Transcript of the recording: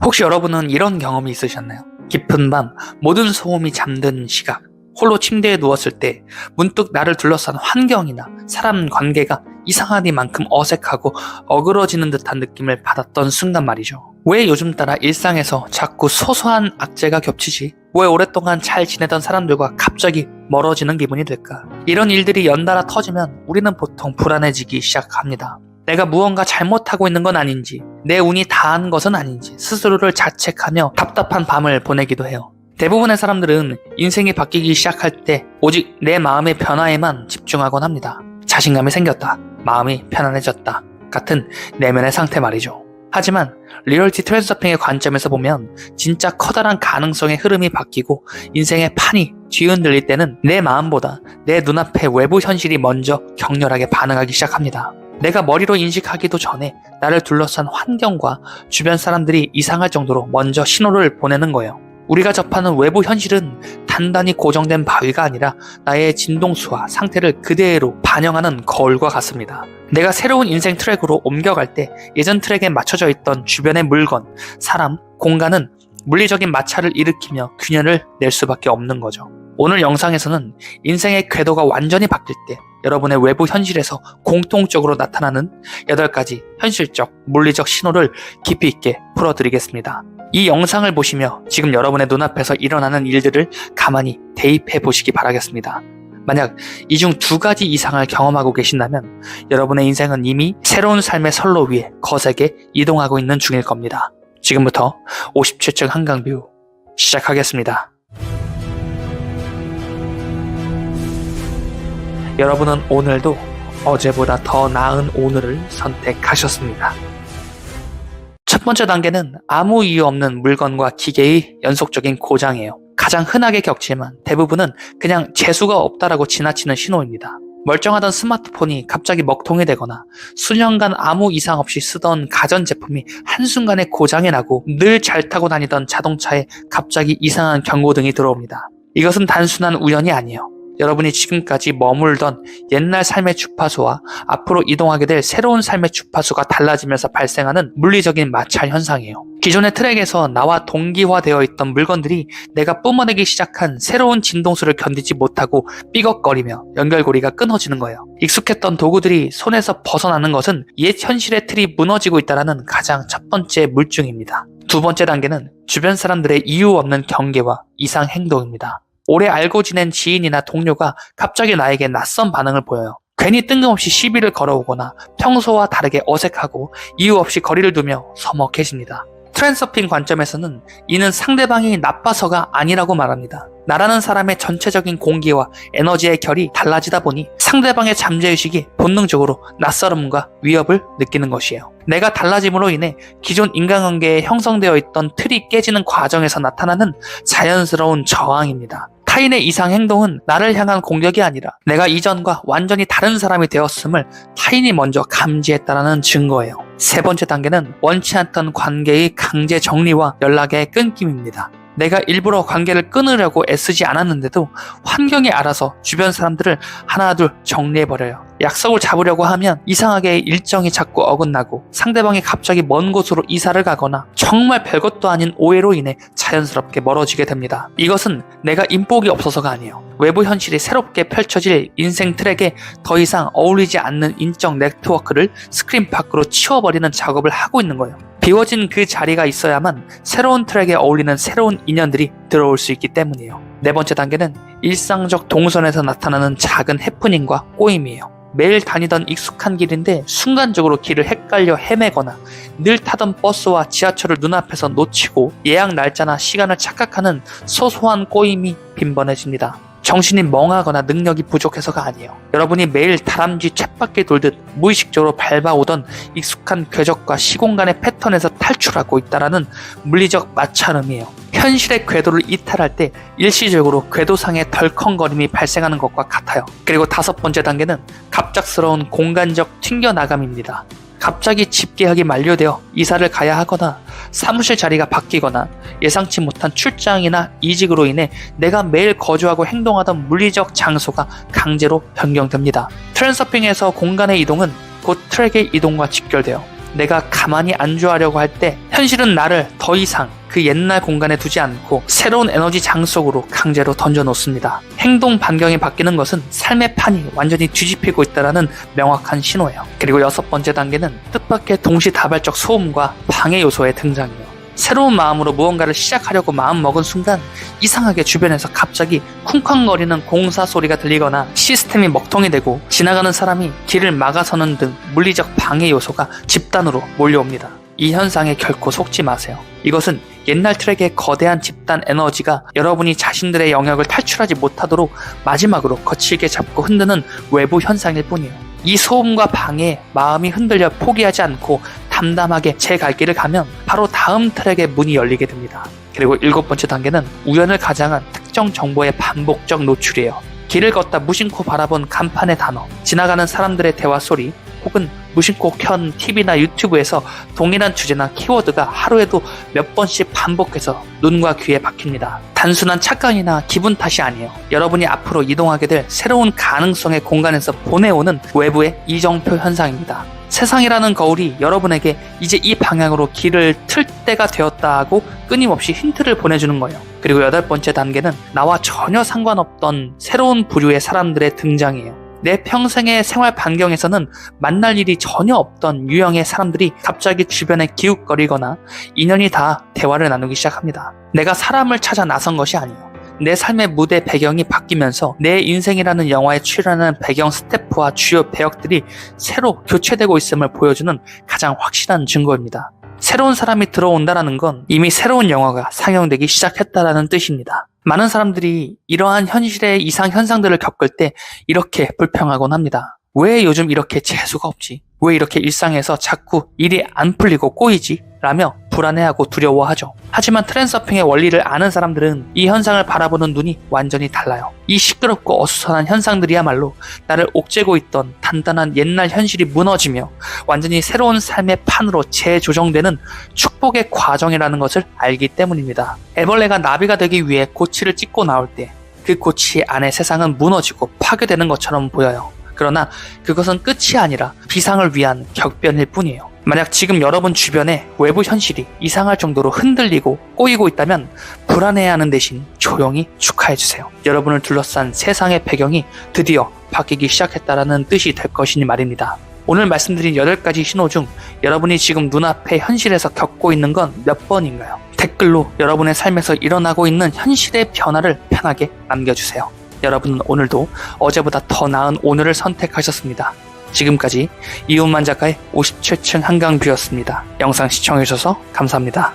혹시 여러분은 이런 경험이 있으셨나요? 깊은 밤 모든 소음이 잠든 시각, 홀로 침대에 누웠을 때 문득 나를 둘러싼 환경이나 사람 관계가 이상하니만큼 어색하고 어그러지는 듯한 느낌을 받았던 순간 말이죠. 왜 요즘 따라 일상에서 자꾸 소소한 악재가 겹치지? 왜 오랫동안 잘 지내던 사람들과 갑자기 멀어지는 기분이 될까? 이런 일들이 연달아 터지면 우리는 보통 불안해지기 시작합니다. 내가 무언가 잘못하고 있는 건 아닌지, 내 운이 다한 것은 아닌지 스스로를 자책하며 답답한 밤을 보내기도 해요. 대부분의 사람들은 인생이 바뀌기 시작할 때 오직 내 마음의 변화에만 집중하곤 합니다. 자신감이 생겼다, 마음이 편안해졌다 같은 내면의 상태 말이죠. 하지만 리얼티 트랜스서핑의 관점에서 보면 진짜 커다란 가능성의 흐름이 바뀌고 인생의 판이 뒤흔들릴 때는 내 마음보다 내 눈앞의 외부 현실이 먼저 격렬하게 반응하기 시작합니다. 내가 머리로 인식하기도 전에 나를 둘러싼 환경과 주변 사람들이 이상할 정도로 먼저 신호를 보내는 거예요. 우리가 접하는 외부 현실은 단단히 고정된 바위가 아니라 나의 진동수와 상태를 그대로 반영하는 거울과 같습니다. 내가 새로운 인생 트랙으로 옮겨갈 때 예전 트랙에 맞춰져 있던 주변의 물건, 사람, 공간은 물리적인 마찰을 일으키며 균열을 낼 수밖에 없는 거죠. 오늘 영상에서는 인생의 궤도가 완전히 바뀔 때 여러분의 외부 현실에서 공통적으로 나타나는 8가지 현실적, 물리적 신호를 깊이 있게 풀어드리겠습니다. 이 영상을 보시며 지금 여러분의 눈앞에서 일어나는 일들을 가만히 대입해 보시기 바라겠습니다. 만약 이 중 2가지 이상을 경험하고 계신다면 여러분의 인생은 이미 새로운 삶의 선로 위에 거세게 이동하고 있는 중일 겁니다. 지금부터 57층 한강뷰 시작하겠습니다. 여러분은 오늘도 어제보다 더 나은 오늘을 선택하셨습니다. 첫 번째 단계는 아무 이유 없는 물건과 기계의 연속적인 고장이에요. 가장 흔하게 겪지만 대부분은 그냥 재수가 없다라고 지나치는 신호입니다. 멀쩡하던 스마트폰이 갑자기 먹통이 되거나 수년간 아무 이상 없이 쓰던 가전제품이 한순간에 고장이 나고 늘 잘 타고 다니던 자동차에 갑자기 이상한 경고등이 들어옵니다. 이것은 단순한 우연이 아니에요. 여러분이 지금까지 머물던 옛날 삶의 주파수와 앞으로 이동하게 될 새로운 삶의 주파수가 달라지면서 발생하는 물리적인 마찰 현상이에요. 기존의 트랙에서 나와 동기화되어 있던 물건들이 내가 뿜어내기 시작한 새로운 진동수를 견디지 못하고 삐걱거리며 연결고리가 끊어지는 거예요. 익숙했던 도구들이 손에서 벗어나는 것은 옛 현실의 틀이 무너지고 있다는 가장 첫 번째 물증입니다. 두 번째 단계는 주변 사람들의 이유 없는 경계와 이상 행동입니다. 오래 알고 지낸 지인이나 동료가 갑자기 나에게 낯선 반응을 보여요. 괜히 뜬금없이 시비를 걸어오거나 평소와 다르게 어색하고 이유 없이 거리를 두며 서먹해집니다. 트랜스서핑 관점에서는 이는 상대방이 나빠서가 아니라고 말합니다. 나라는 사람의 전체적인 공기와 에너지의 결이 달라지다 보니 상대방의 잠재의식이 본능적으로 낯설음과 위협을 느끼는 것이에요. 내가 달라짐으로 인해 기존 인간관계에 형성되어 있던 틀이 깨지는 과정에서 나타나는 자연스러운 저항입니다. 타인의 이상 행동은 나를 향한 공격이 아니라 내가 이전과 완전히 다른 사람이 되었음을 타인이 먼저 감지했다는 증거예요. 세 번째 단계는 원치 않던 관계의 강제 정리와 연락의 끊김입니다. 내가 일부러 관계를 끊으려고 애쓰지 않았는데도 환경이 알아서 주변 사람들을 하나둘 정리해버려요. 약속을 잡으려고 하면 이상하게 일정이 자꾸 어긋나고 상대방이 갑자기 먼 곳으로 이사를 가거나 정말 별것도 아닌 오해로 인해 자연스럽게 멀어지게 됩니다. 이것은 내가 인복이 없어서가 아니에요. 외부 현실이 새롭게 펼쳐질 인생 트랙에 더 이상 어울리지 않는 인적 네트워크를 스크린 밖으로 치워버리는 작업을 하고 있는 거예요. 비워진 그 자리가 있어야만 새로운 트랙에 어울리는 새로운 인연들이 들어올 수 있기 때문이에요. 네 번째 단계는 일상적 동선에서 나타나는 작은 해프닝과 꼬임이에요. 매일 다니던 익숙한 길인데 순간적으로 길을 헷갈려 헤매거나 늘 타던 버스와 지하철을 눈앞에서 놓치고 예약 날짜나 시간을 착각하는 소소한 꼬임이 빈번해집니다. 정신이 멍하거나 능력이 부족해서가 아니에요. 여러분이 매일 다람쥐 쳇바퀴 돌듯 무의식적으로 밟아오던 익숙한 궤적과 시공간의 패턴에서 탈출하고 있다는 물리적 마찰음이에요. 현실의 궤도를 이탈할 때 일시적으로 궤도상의 덜컹거림이 발생하는 것과 같아요. 그리고 5번째 단계는 갑작스러운 공간적 튕겨나감입니다. 갑자기 집 계약이 만료되어 이사를 가야 하거나 사무실 자리가 바뀌거나 예상치 못한 출장이나 이직으로 인해 내가 매일 거주하고 행동하던 물리적 장소가 강제로 변경됩니다. 트랜스서핑에서 공간의 이동은 곧 트랙의 이동과 직결돼요. 내가 가만히 안주하려고 할 때 현실은 나를 더 이상 그 옛날 공간에 두지 않고 새로운 에너지 장 속으로 강제로 던져놓습니다. 행동 반경이 바뀌는 것은 삶의 판이 완전히 뒤집히고 있다는 명확한 신호예요. 그리고 6번째 단계는 뜻밖의 동시다발적 소음과 방해 요소의 등장이에요. 새로운 마음으로 무언가를 시작하려고 마음먹은 순간 이상하게 주변에서 갑자기 쿵쾅거리는 공사 소리가 들리거나 시스템이 먹통이 되고 지나가는 사람이 길을 막아서는 등 물리적 방해 요소가 집단으로 몰려옵니다. 이 현상에 결코 속지 마세요. 이것은 옛날 트랙의 거대한 집단 에너지가 여러분이 자신들의 영역을 탈출하지 못하도록 마지막으로 거칠게 잡고 흔드는 외부 현상일 뿐이에요. 이 소음과 방해에 마음이 흔들려 포기하지 않고 담담하게 제 갈 길을 가면 바로 다음 트랙의 문이 열리게 됩니다. 그리고 7번째 단계는 우연을 가장한 특정 정보의 반복적 노출이에요. 길을 걷다 무심코 바라본 간판의 단어, 지나가는 사람들의 대화 소리, 혹은 무심코 켠 TV나 유튜브에서 동일한 주제나 키워드가 하루에도 몇 번씩 반복해서 눈과 귀에 박힙니다. 단순한 착각이나 기분 탓이 아니에요. 여러분이 앞으로 이동하게 될 새로운 가능성의 공간에서 보내오는 외부의 이정표 현상입니다. 세상이라는 거울이 여러분에게 이제 이 방향으로 길을 틀 때가 되었다 하고 끊임없이 힌트를 보내주는 거예요. 그리고 8번째 단계는 나와 전혀 상관없던 새로운 부류의 사람들의 등장이에요. 내 평생의 생활 반경에서는 만날 일이 전혀 없던 유형의 사람들이 갑자기 주변에 기웃거리거나 인연이 다 대화를 나누기 시작합니다. 내가 사람을 찾아 나선 것이 아니에요. 내 삶의 무대 배경이 바뀌면서 내 인생이라는 영화에 출연하는 배경 스태프와 주요 배역들이 새로 교체되고 있음을 보여주는 가장 확실한 증거입니다. 새로운 사람이 들어온다는 건 이미 새로운 영화가 상영되기 시작했다는 뜻입니다. 많은 사람들이 이러한 현실의 이상 현상들을 겪을 때 이렇게 불평하곤 합니다. 왜 요즘 이렇게 재수가 없지? 왜 이렇게 일상에서 자꾸 일이 안 풀리고 꼬이지? 라며 불안해하고 두려워하죠. 하지만 트랜서핑의 원리를 아는 사람들은 이 현상을 바라보는 눈이 완전히 달라요. 이 시끄럽고 어수선한 현상들이야말로 나를 옥죄고 있던 단단한 옛날 현실이 무너지며 완전히 새로운 삶의 판으로 재조정되는 축복의 과정이라는 것을 알기 때문입니다. 애벌레가 나비가 되기 위해 고치를 찢고 나올 때 그 고치 안에 세상은 무너지고 파괴되는 것처럼 보여요. 그러나 그것은 끝이 아니라 비상을 위한 격변일 뿐이에요. 만약 지금 여러분 주변에 외부 현실이 이상할 정도로 흔들리고 꼬이고 있다면 불안해하는 대신 조용히 축하해주세요. 여러분을 둘러싼 세상의 배경이 드디어 바뀌기 시작했다는 뜻이 될 것이니 말입니다. 오늘 말씀드린 8가지 신호 중 여러분이 지금 눈앞의 현실에서 겪고 있는 건 몇 번인가요? 댓글로 여러분의 삶에서 일어나고 있는 현실의 변화를 편하게 남겨주세요. 여러분은 오늘도 어제보다 더 나은 오늘을 선택하셨습니다. 지금까지 이훈만 작가의 57층 한강뷰였습니다. 영상 시청해주셔서 감사합니다.